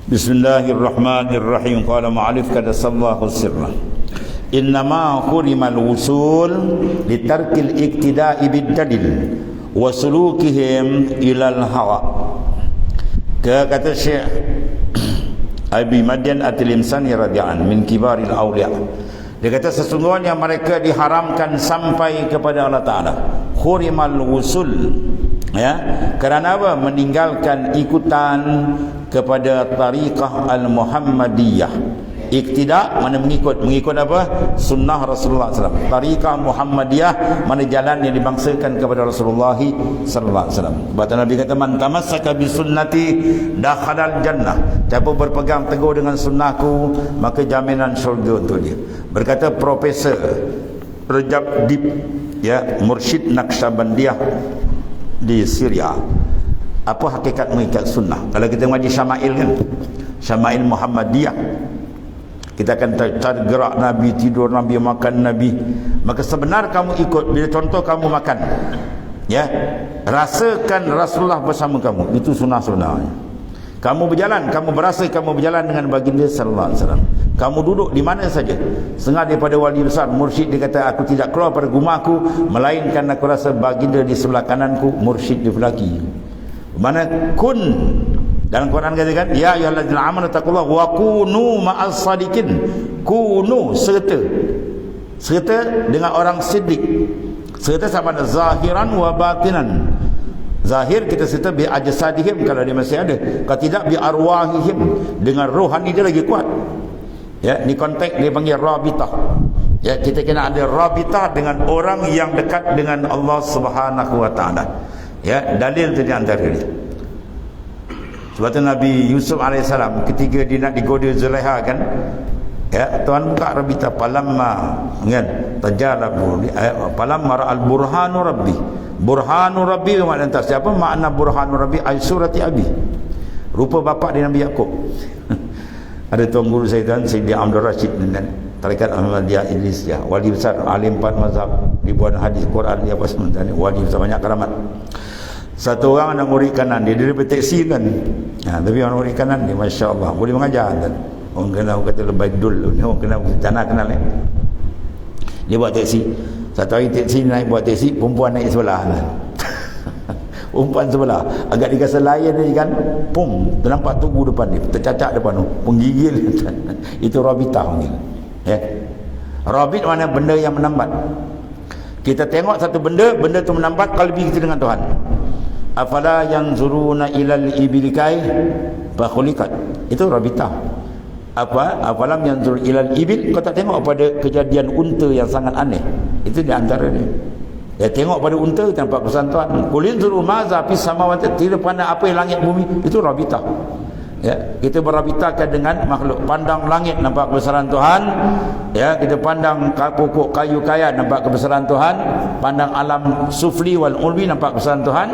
Bismillahirrahmanirrahim. Qala ma'alif kadasallahu sirrah. Innama hurimal wusul litarkil iktida'i bid-dalil wa sulukihim ilal hawa. Kata Syekh Abi Madian At-Tilimsani radhiyallahu min kibaril awliya. Dia kata sesungguhnya mereka diharamkan sampai kepada Allah Ta'ala. Hurimal wusul, ya, kerana apa? Meninggalkan ikutan kepada tariqah al-Muhammadiyah. Iktida mana mengikut apa? Sunnah Rasulullah SAW. Tariqah Muhammadiyah mana jalan yang dibangsakan kepada Rasulullah SAW. Kata Nabi kata, man tamassaka bi sunnati dakhalal jannah. Siapa berpegang teguh dengan sunnahku, maka jaminan syurga untuk dia. Berkata Profesor Rajab Dib, ya, mursyid Naqsyabandiyah di Syria. Apa hakikat mengikat sunnah? Kalau kita ngaji Syama'il kan, Syama'il Muhammadiyah, kita akan cari gerak Nabi, tidur Nabi, makan Nabi. Maka sebenar kamu ikut, bila contoh kamu makan, ya, rasakan Rasulullah bersama kamu, itu sunnah sebenarnya. Kamu berjalan, kamu berasa kamu berjalan dengan baginda sallallahu alaihi wasallam. Kamu duduk di mana saja, setengah daripada wali besar mursyid dia kata, aku tidak keluar pada rumahku melainkan aku rasa baginda di sebelah kananku, mursyid di sebelah kiri. Mana kun, dalam Quran katakan, ya ayyuhallazina amanu taqullaha wa kunu ma'as sadiqin. Kunu, serta dengan orang siddiq. Serta sama ada zahiran wa batinan. Zahir kita serta bi ajsadihim kalau dia masih ada. Kalau tidak bi arwahihim, dengan rohani dia lagi kuat. Ya, ni konteks dia panggil rabitah. Ya, kita kena ada rabitah dengan orang yang dekat dengan Allah Subhanahu wa taala. Ya, dalil tu di antara dia. Sebab tu Nabi Yusuf AS ketika dia nak digoda Zulaiha kan, ya, Tuhan buka rabita palamma kan tajalabu palamma ra'al burhanu rabbi. Burhanu rabbi makna antar siapa? Makna burhanu rabbi ay surati abi. Rupa bapa dia Nabi Yakub. Ada tuan guru saya tuan Sayyidi Abdul Rashid dan Tarekat Ahmadiyah Idrisiyah, wali besar, alim 4 mazhab, ribuan hadis Quran dia apa semua, wali besar, banyak keramat. Satu orang nak nguri kanan dia daripada teksi kan, tapi orang nguri kanan dia Masya Allah boleh mengajar kan. Orang kenal kata lebay dul, orang kenal tanah kenal dia buat teksi. Satu hari teksi naik buat teksi, perempuan naik sebelah kan. Perempuan sebelah agak dikasih layan ni kan, pum, ternampak tubuh depan dia, tercacak depan tu, penggigil. Itu rabitah panggil, ya. Rabit mana benda yang menambat. Kita tengok satu benda tu menambat kalbi kita dengan Tuhan. Afala yanzuruna ilal ibilikai fa khuliqat. Itu rabitah. Apa? Afalam yanzur ilal ibil, kau tak tengok pada kejadian unta yang sangat aneh. Itu di antara dia. Ya, tengok pada unta nampak kesan Tuhan. Qul inzuru maza fis samawati, tidak pandang apa yang langit bumi. Itu rabitah. Ya, kita berabitahkan dengan makhluk. Pandang langit nampak kebesaran Tuhan. Ya, kita pandang pokok kayu kaya nampak kebesaran Tuhan. Pandang alam sufli wal ulwi nampak kebesaran Tuhan.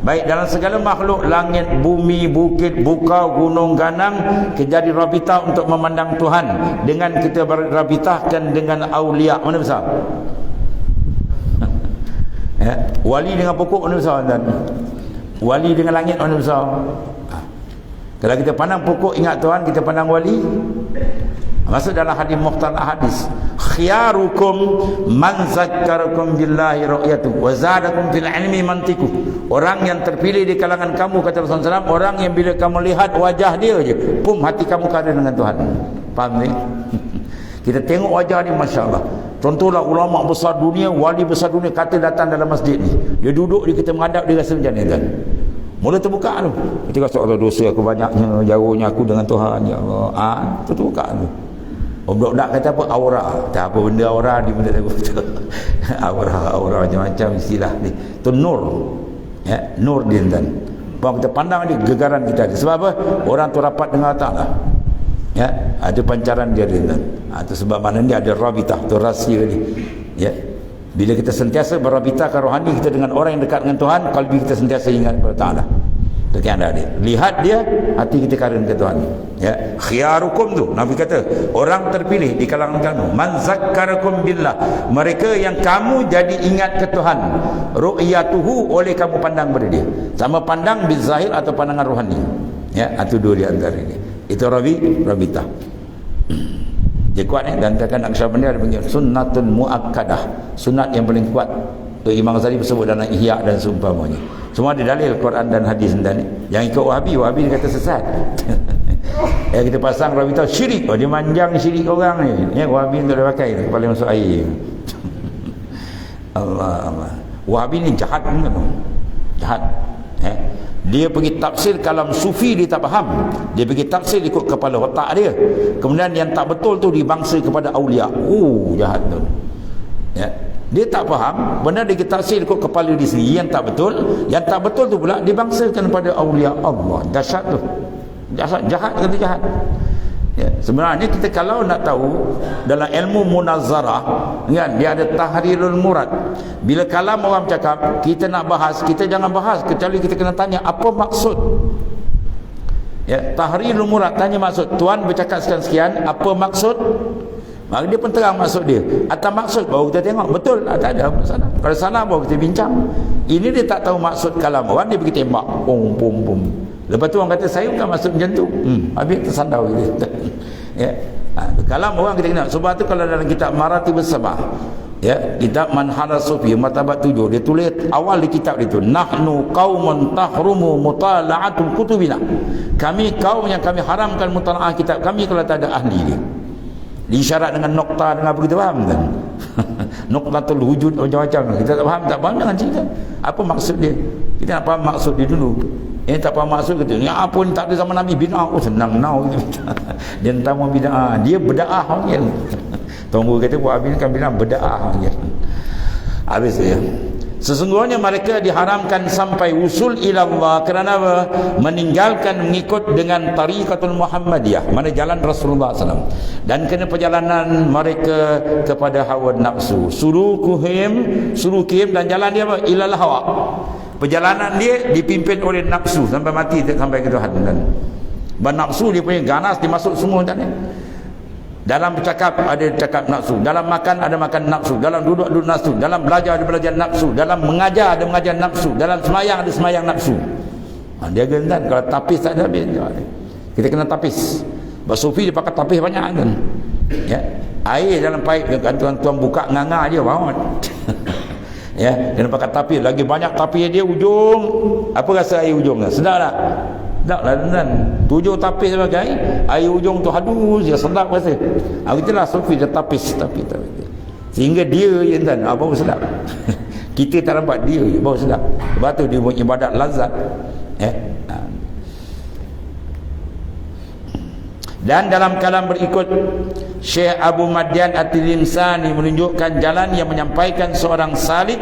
Baik dalam segala makhluk, langit, bumi, bukit, bukau, gunung, ganang, kita jadi rabitah untuk memandang Tuhan. Dengan kita berabitahkan dengan aulia, mana besar? Ya, wali dengan pokok mana besar? Dan wali dengan langit mana besar? Kalau kita pandang pokok ingat Tuhan, kita pandang wali. Masuk dalam hadis mukhtar hadis, khiyarukum man zakkarakum billahi ru'yatu wa zadakum fil ilmi mantiku. Orang yang terpilih di kalangan kamu, kata Rasulullah SAW, orang yang bila kamu lihat wajah dia je, pum, hati kamu kaya dengan Tuhan. Faham ni? Kita tengok wajah ni, Masya Allah. Contohlah ulama besar dunia, wali besar dunia kata datang dalam masjid ni, dia duduk, kita menghadap, dia rasa macam ni kan. Mula terbuka tu. Kita rasa Allah, dosa aku banyaknya, jauhnya aku dengan Tuhan, ya Allah. Terbuka tu. Budak-budak kata apa? Aura. Tak apa benda aura di benda aku. Aura macam-macam istilah ni. Tu nur. Ya, nur dia dan. Bahawa kita pandang dia, gegaran kita. Sebab apa? Orang tu rapat dengan Allah Ta'ala. Ya, ada pancaran dia dan. Itu sebab mana dia ada rabitah, tu rahsia ni. Ya. Bila kita sentiasa berabitahkan rohani kita dengan orang yang dekat dengan Tuhan, kalbi kita sentiasa ingat kepada Ta'ala. Sekian ada dia. Lihat dia, hati kita karen ke Tuhan. Ya, khiyarukum tu Nabi kata, orang terpilih di kalangan kamu, man zakkarakum billah, mereka yang kamu jadi ingat ke Tuhan, ru'yatuhu, oleh kamu pandang pada dia. Sama pandang bil zahir atau pandangan rohani. Ya, itu dua di antara ini. Itu Rabitah. Dia kuat dan katakan Naqsyabandi ada panggil sunnatun muakkadah, sunat yang paling kuat. Tu Imam Ghazali sebut dalam Ihya dan seumpamanya. Semua ada dalil Quran dan hadis dan yang ikut Wahabi dia kata sesat. Ya, kita pasang Rabitah syirik. Oh, dia manjang syirik orang ni. Ya, Wahabi tu dia pakai kepala masuk air. Allah. Wahabi ni jahat kan? Jahat. Dia pergi tafsir kalam sufi dia tak faham. Dia pergi tafsir ikut kepala otak dia. Kemudian yang tak betul tu dibangsa kepada aulia. Jahat tu. Ya. Dia tak faham, benar dia tafsir ikut kepala dia sendiri yang tak betul. Yang tak betul tu pula dibangsakan kepada aulia Allah. Dahsyat tu. Jahat kata jahat. Ya, sebenarnya kita kalau nak tahu dalam ilmu munazzarah kan, dia ada tahrirul murad. Bila kalam orang cakap kita nak bahas, kita jangan bahas kecuali kita kena tanya apa maksud. Ya, tahrirul murad, tanya maksud. Tuan bercakap sekian-sekian, apa maksud? Maka dia pun terang maksud dia. Atas maksud baru kita tengok betul tak ada masalah. Kalau salah baru kita bincang. Ini dia tak tahu maksud kalam orang, dia pergi tembak pum pum pum. Lepas tu orang kata saya bukan maksud macam tu. Habis tersandau gitu. Ya. Kalam orang kita kenal. Sebab tu kalau dalam kitab Maratibus Sabah, ya, kitab Manhaj Sufi martabat 7, dia tulis awal di kitab itu, nahnu qaumun tahrumu mutala'atul kutubina. Kami kaum yang kami haramkan mutalaah kitab kami kalau tak ada ahli dia. Diisyarat dengan nokta dengan apa kita faham kan? Noktatul wujud macam-macam. Kita tak faham jangan cerita. Apa maksud dia? Kita nak faham maksud dia dulu. Tak faham maksud kita. Ya apa ni tak ada zaman Nabi bid'ah. Senang now. Dia tak mau bid'ah. Dia bid'ah panggil. Tunggu kata buat habis kan bilang bid'ah panggil. Habis ya. Sesungguhnya mereka diharamkan sampai usul ilallah kerana apa? Meninggalkan mengikut dengan tariqatul Muhammadiyah, mana jalan Rasulullah SAW, dan kena perjalanan mereka kepada hawa nafsu, surukuhim dan jalan dia apa? Ilal hawa. Perjalanan dia dipimpin oleh nafsu sampai mati, sampai ke Tuhan. Dan nafsu dia punya ganas dimasuk semua tadi. Dalam bercakap ada cakap nafsu, dalam makan ada makan nafsu, dalam duduk nafsu, dalam belajar ada belajar nafsu, dalam mengajar ada mengajar nafsu, dalam semayang ada semayang nafsu. Dia gentan kalau tapis tak ada habis. Kita kena tapis. Sufi dia pakai tapis banyak kan. Ya. Air dalam paip tuan buka nganga dia bangun. Ya, dia pakai tapis, lagi banyak tapis dia ujung. Apa rasa air ujungnya? Sedap tak? Tak lah tuan. 7 tapis sebagai air ujung tu hadus dia sedap rasa. Itulah sufi dia tapis. Sehingga dia je tuan, baru sedap. Kita tak dapat dia je baru sedap. Sebab tu dia buat ibadat lazat. Dan dalam kalam berikut, Syekh Abu Madyan At-Tilimsani menunjukkan jalan yang menyampaikan seorang salik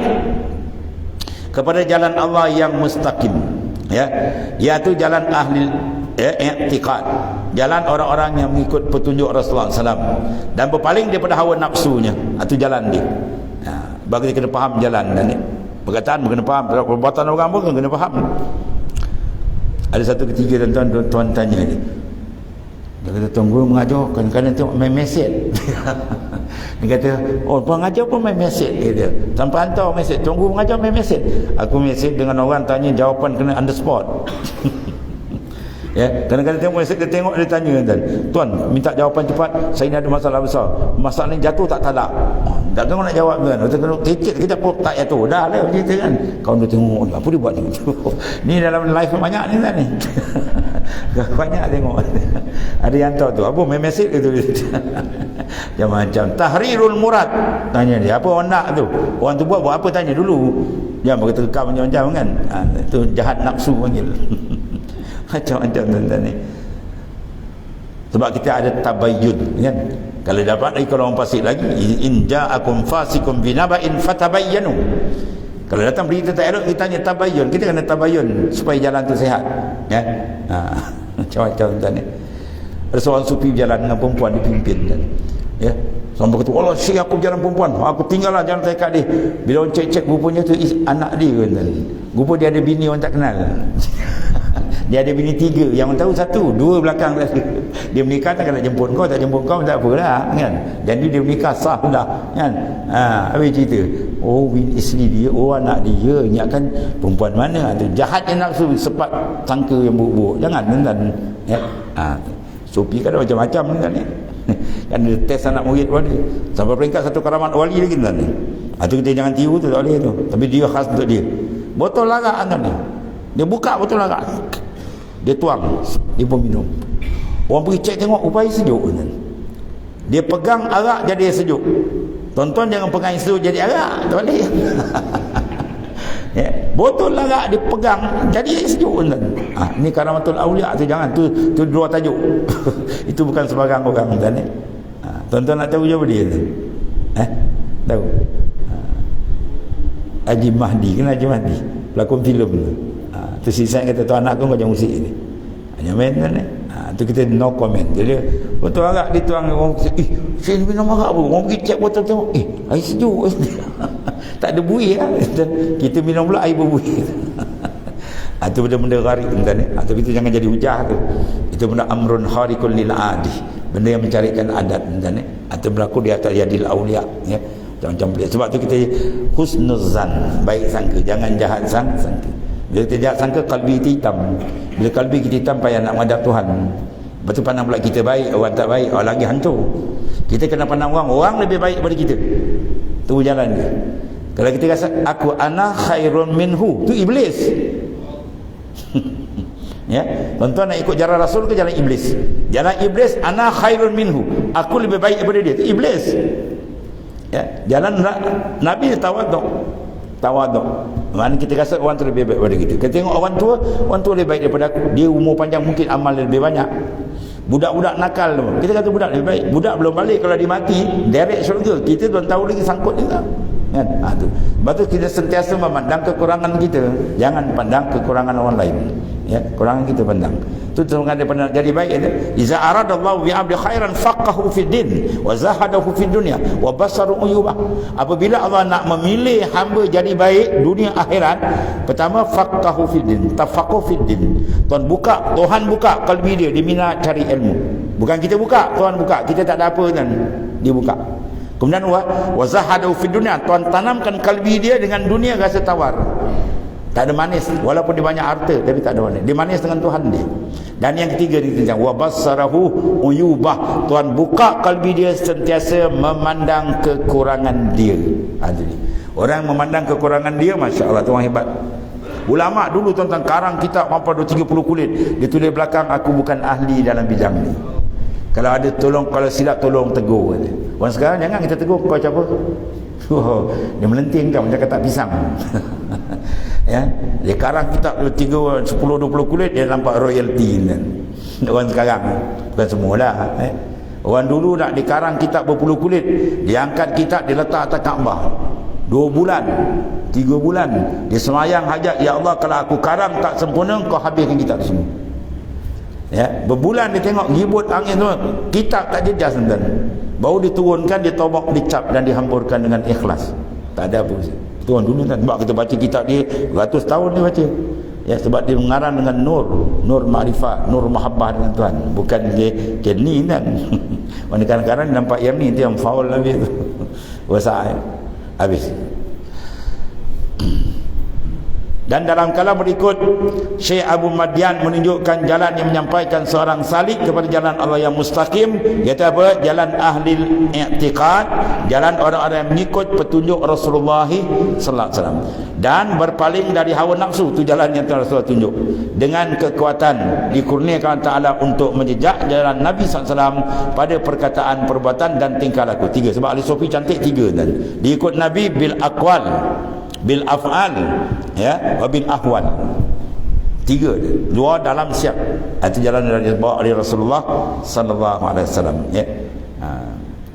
kepada jalan Allah yang mustaqim. Ya, iaitu jalan ahli i'tiqad, jalan orang-orang yang mengikut petunjuk Rasulullah SAW dan berpaling daripada hawa nafsunya. Itu jalan dia. Bagi kita kena faham jalan dan perkataan kena faham, perbuatan orang pun kena faham. Ada satu ketika tuan tanya dia. Dia kata tunggu mengajar, kadang-kadang tengok main mesej. Dia kata, pengajar pun main mesej. Dia tanpa hantar mesej, tunggu mengajar main mesej. Aku mesej dengan orang tanya, jawapan kena on the spot. Ya, kadang-kadang tengok mesej, dia tengok, dia tanya tuan minta jawapan cepat, saya ni ada masalah besar. Masalah ni jatuh tak talak. Tak tahu nak jawab kan. Kita kena kecil kita pun tak jatuh. Dah lah cerita kan. Kau dia tengok apa dia buat ni. Ni dalam live banyak ni kan ni. Banyak tengok. Ada yang tahu tu. Apa main mesej tu. Macam tahrirul murad. Tanya dia, apa orang nak tu? Orang tu buat apa tanya dulu. Jangan berkata rekam macam-macam kan. Itu jahat nafsu panggil. Macam-macam tuan-tuan ni. Sebab kita ada tabayyun kan. Kalau dapat lagi, kalau orang fasik lagi, in ja'akum fasikum binaba'in fatabayyanu. Kalau datang berita tak elok, kita tanya tabayyun. Kita kena tabayyun supaya jalan tu sihat. Ya. Macam-macam tuan ni. Ada seorang sufi berjalan dengan perempuan dipimpin kan. Ya. Sampai kata, Allah syekh aku berjalan perempuan. Aku tinggallah jalan saya kat dia. Bila orang cek-cek rupanya tu anak dia kan. Rupa dia ada bini orang tak kenal. Dia ada bini 3, yang tahu 1, 2 belakang dia menikah tak nak jemput kau, tak jemput kau tak apalah kan. Jadi dia menikah sah dah kan. Habis cerita, bini isteri dia, anak dia, ingatkan perempuan mana tu. Jahatnya nafsu, sepat sangka yang buruk-buruk. Jangan tuan ya. Sufi kan ada macam-macam ni kan ni. Kan dia test anak murid wali. Sampai peringkat satu karamat wali lagi kan ni. Itu kita jangan tiru tu, tak boleh tu. Tapi dia khas untuk dia. Botol arak kan ni. Dia buka botol arak. Dia tuang, dia pun minum. Orang pergi cek tengok upaya sejuk kan. Dia pegang arak jadi sejuk. Tuan-tuan jangan pegang sejuk jadi arak, tak boleh. Ya, botol arak dipegang jadi sejuk kan. Ni karamatul aulia tu, jangan tu dua tajuk. Itu bukan sembarang orang kan ni. Tuan-tuan nak tahu je apa dia tu? Tahu? Haji Mahdi, kenal Haji Mahdi? Pelakon filem tu. Tu sisa kata tu anak aku macam musik ni. Hanya main kan ni. Tu kita no comment. Jadi botol arak dituang orang, saya minum arak pun. Orang pergi cek botol tengok, air sejuk. Tak ada buih lah. Kita minum pula air berbuih. Itu benda-benda gharib kan ni. Tapi itu jangan jadi hujah tu. Itu benda amrun kharikun lil adi. Benda yang mencarikan adat kan ni. Itu berlaku di atas yadil awliya ya. Macam-macam pelik. Sebab tu kita husnuzan, baik sangka, jangan jahat sangka. Bila kita jahat sangka, kalbi kita hitam. Bila kalbi kita hitam, payah nak menghadap Tuhan. Lepas tu pandang pula kita baik, orang tak baik, orang lagi hancur. Kita kena pandang orang lebih baik daripada kita. Tu jalan dia. Kalau kita rasa aku ana khairun minhu, tu iblis. Ya, tuan-tuan nak ikut jalan Rasul ke jalan iblis? Jalan iblis, ana khairun minhu, aku lebih baik daripada dia, tu iblis. Ya, jalan Nabi tawaduk. Mana kita rasa orang tu lebih baik daripada kita. Kita tengok orang tua lebih baik daripada aku. Dia umur panjang, mungkin amal lebih banyak. Budak-budak nakal tu, kita kata budak lebih baik. Budak belum balik, kalau dia mati direct syurga. Kita belum tahu lagi sangkut dia kan. Tu. Sebab tu kita sentiasa memandang kekurangan kita, jangan pandang kekurangan orang lain. Ya, kekurangan kita pandang. Tu tengok dia pandang jadi baik dia. Iza aradallahu bi 'abdi khairan faqahu fid din wa zahadahu fid dunya wa basaru uyubah. Apabila Allah nak memilih hamba jadi baik dunia akhirat, pertama faqahu fid din, tafaqahu fid din. Tuhan buka kalbi dia minat cari ilmu. Bukan kita buka, Tuhan buka. Kita tak ada apa kan. Dia buka. Kemudian wa zahadahu fid dunya, Tuhan tanamkan kalbi dia dengan dunia rasa tawar. Tak ada manis, walaupun dia banyak harta tapi tak ada manis. Dia manis dengan Tuhan dia. Dan yang ketiga dia wa basarahu uyubah, Tuhan buka kalbi dia sentiasa memandang kekurangan dia. Orang memandang kekurangan dia, masya-Allah, tu orang hebat. Ulama dulu tuan-tuan karang kitab apa 30 kulit, dia tulis belakang aku bukan ahli dalam bidang ni. Kalau ada tolong, kalau silap tolong tegur. Orang sekarang jangan kita tegur, kau macam apa? Dia melenting kan macam kata pisang. Ya, dia karang kitab 10-20 kulit, dia nampak royalty kan. Orang sekarang bukan semualah. Orang dulu nak dikarang kitab berpuluh kulit, dia angkat kitab, dia letak atas Kaabah 2 bulan 3 bulan dia semayang hajat, ya Allah kalau aku karang tak sempurna, kau habiskan kitab semua. Ya, berbulan dia tengok ribut angin semua, kitab tak jejas dan baru diturunkan, ditobok, dicap dan dihamburkan dengan ikhlas. Tak ada apa. Tuan dulu kan, sebab kita baca kitab dia ratus tahun dia baca. Ya, sebab dia mengarang dengan nur ma'rifat, nur mahabbah dengan Tuhan, bukan dia ni kan. Mana kadang-kadang nampak yang ni dia yang faul habis tu. Wasai habis. Dan dalam kalam berikut, Syekh Abu Madian menunjukkan jalan yang menyampaikan seorang salik kepada jalan Allah yang mustaqim. Iaitu apa? Jalan ahli i'tiqad, jalan orang-orang yang mengikut petunjuk Rasulullah sallallahu alaihi wasallam dan berpaling dari hawa nafsu. Itu jalan yang Rasulullah tunjuk. Dengan kekuatan dikurniakan Ta'ala untuk menjejak jalan Nabi SAW pada perkataan, perbuatan dan tingkah laku. 3. Sebab ahli sufi cantik 3 dan diikut Nabi bil aqwal, bil af'al, ya, wa bil ahwal. 3, 2 dalam siap. Itu jalan yang dibawa oleh Rasulullah sallallahu alaihi wasallam, ya.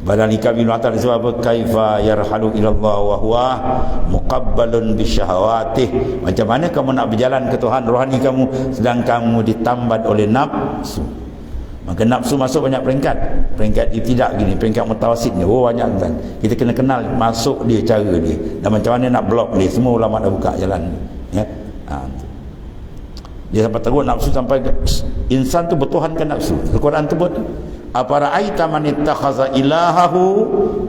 Badan Ika bin Atal disebut apa? Kaifa yarhalu ilallah wa huwa muqabbalun bisyahawatih. Macam mana kamu nak berjalan ke Tuhan rohani kamu sedang kamu ditambat oleh nafsu. Maka nafsu masuk banyak peringkat tidak gini, peringkat mutawasid ni banyak kan. Kita kena kenal masuk dia, cara dia, dan macam mana nak blok dia. Semua ulama dah buka jalan ni, ya. Dia sampai teruk nafsu, sampai insan tu bertuhankan nafsu. Al-Quran tu buat apara'aita man ittakhaza ilahahu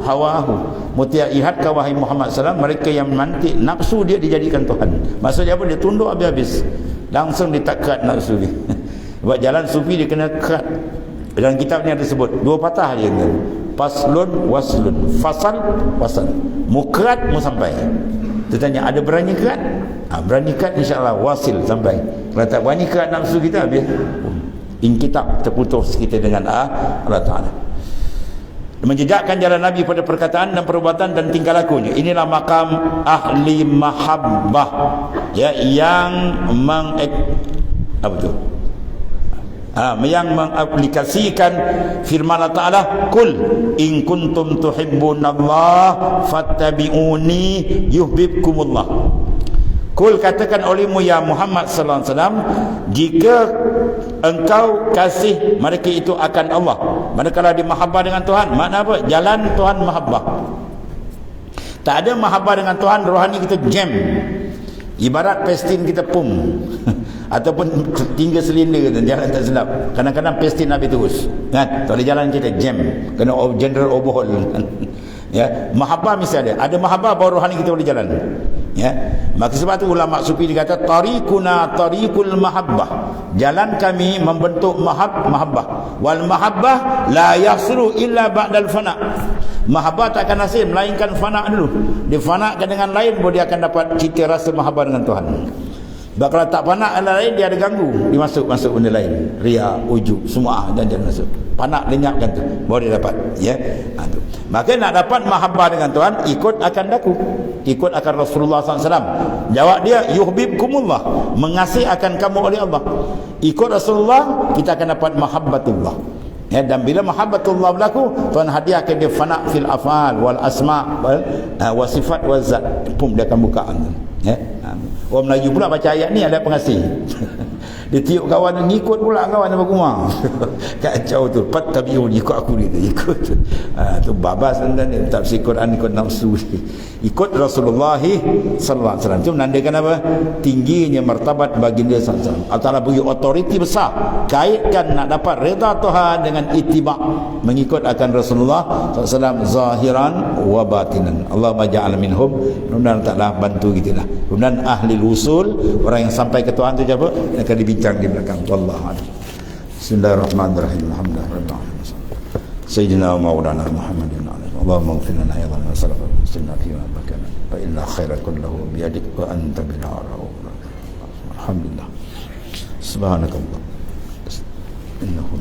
hawahu. Mutia ihadkah wahai Muhammad SAW mereka yang mantik nafsu dia dijadikan Tuhan. Maksudnya apa? Dia tunduk habis-habis, langsung ditakat nafsu dia. Buat jalan sufi dia kena cut Dalam kitab ni ada sebut dua patah je kan. Faslun waslun, fasal wasal, mukrat mu sampai. Dia tanya ada berani kerat? Berani kerat insya-Allah wasil sampai. Kalau tak berani kerat nafsu kita habis. In kitab terputus kita dengan Allah Taala. Menjejakkan jalan Nabi pada perkataan dan perbuatan dan tingkah lakunya. Inilah makam ahli mahabbah, ya, yang apa tu? Yang mengaplikasikan firman Allah Ta'ala, Kul in kuntum tuhibbunallah fattabi'uni yuhibbukumullah. Kul, katakan olehmu ya Muhammad sallallahu alaihi wasallam, jika engkau kasih mereka itu akan Allah, manakala dia mahabbah dengan Tuhan. Makna apa? Jalan Tuhan mahabbah. Tak ada mahabbah dengan Tuhan, rohani kita jam. Ibarat pestin kita pum ataupun tinggal silinder dan jalan tak sedap. Kadang-kadang pestin habis terus kan, tak ada jalan kita jam, kena general overhaul. Ya, mahabbah mesti ada mahabbah baru rohani kita boleh jalan. Ya, maka sebab tu ulama sufi dikata tariquna tariqul mahabbah, jalan kami membentuk mahabbah. Wal mahabbah la yahsulu illa ba'dal fana. Mahabbah tak akan hasil melainkan fana dulu. Dia fanakan dengan lain baru dia akan dapat cita rasa mahabbah dengan Tuhan. Sebab kalau tak panak dengan lain, dia ada ganggu, dia masuk benda lain, riya, ujub, semua dan dia masuk panak lenyapkan tu baru dia dapat, ya. Tu. Maka nak dapat mahabbah dengan Tuhan, ikut akan daku, ikut akan Rasulullah SAW. Jawab dia, yuhibbukumullah, mengasihi akan kamu oleh Allah. Ikut Rasulullah, kita akan dapat mahabbatullah. Ya, dan bila mahabbatullah berlaku, Tuhan hadiahkan dia fana fil afal wal asma wal sifat wal zat. Pum, dia akan buka. Ya. Orang Melayu pula baca ayat ni ada pengasih. Dia tiup kawan, ngikut pula kawan apa kumar. Kacau tu. Fattabi'un, ikut aku ni, ikut. Tu babas dan tafsir Quran ikut nafsu. Ikut Rasulullah sallallahu alaihi wasallam. Itu menandakan apa? Tingginya martabat baginda sallallahu alaihi wasallam. Allah Taala bagi otoriti besar. Kaitkan nak dapat redha Tuhan dengan ittiba', mengikut akan Rasulullah sallallahu alaihi wasallam zahiran wa batinan. Allahumma ja'al minhum. Mudah-mudahan Allah bantu kita lah. Kemudian ahli usul, orang yang sampai ke Tuhan tu siapa? Akan dibincang di belakang. Wallahu a'lam. Bismillahirrahmanirrahim. Alhamdulillah. Sayyidina wa maulana Muhammadin Allahumma ighfir lana ya rabbana sallallahu alaihi wasallam fi ma bakana fa inna khaira kullahu bi yadik wa anta bil arau. Alhamdulillah. Subhanakallah. Innahu